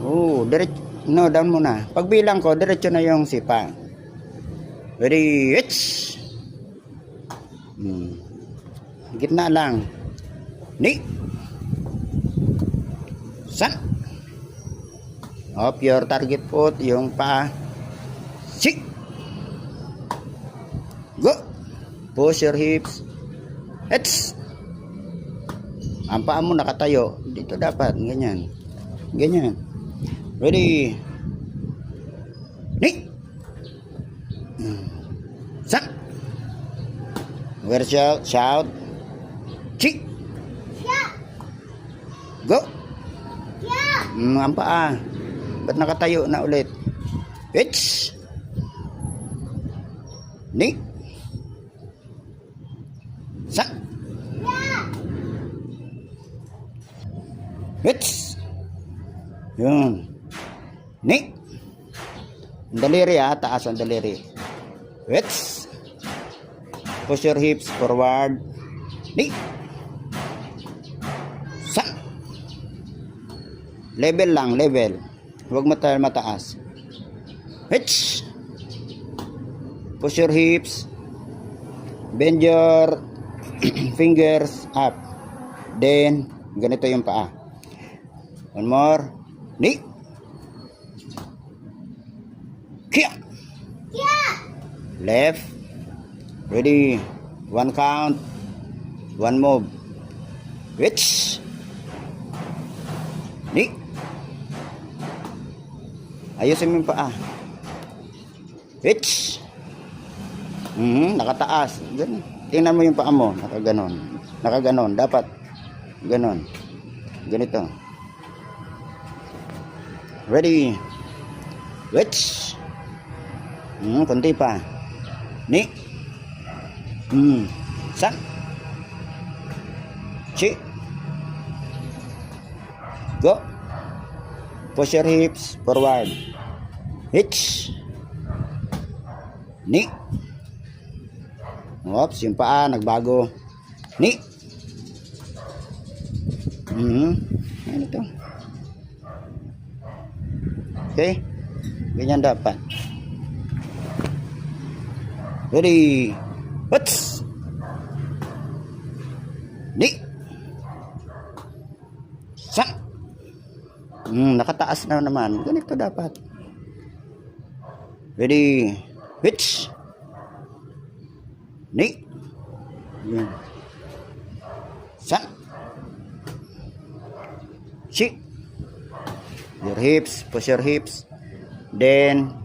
Oh, diretso. No, down muna. Pagbilang ko, diretso na yung sipa. Ready, it's. Gitna lang. Ni. San. Up your target foot, yung paa. Si. Go. Push your hips. It's. Ang paa mo nakatayo. Dito dapat. Ganyan. Ganyan. Ready. Ni. San. Where's shout? Shout. Chi. Go. Ang paa. Ba't nakatayo na ulit? It's. Ni. San. It's. Yun. Ni. Ang daliri taas ang daliri. It's. Push your hips forward. Ni. Sa. Level lang, level. Huwag mataas. It's. Push your hips. Bend your fingers up. Then, ganito yung paa. One more. Ni. Kia. Left. Ready. One count. One move. Which. Ni. Ayusin mo yung paa. Which. Nakataas. Ganun. Tingnan mo yung paa mo. Nakaganon. Nakaganon. Dapat. Ganon. Ganito. Ready. Which. Kunti pa. Ni. San. Chi. Go. Push your hips forward. Hitch. Ni. Oops, yung paa nagbago. Ni. Ano ito? Okay. Ganyan dapat. Ready. What's? Ni. Sa. Nakataas na naman. Ganito dapat. Ready. Which? Ni. Yan. Sa. Chi. Your hips. Push your hips. Then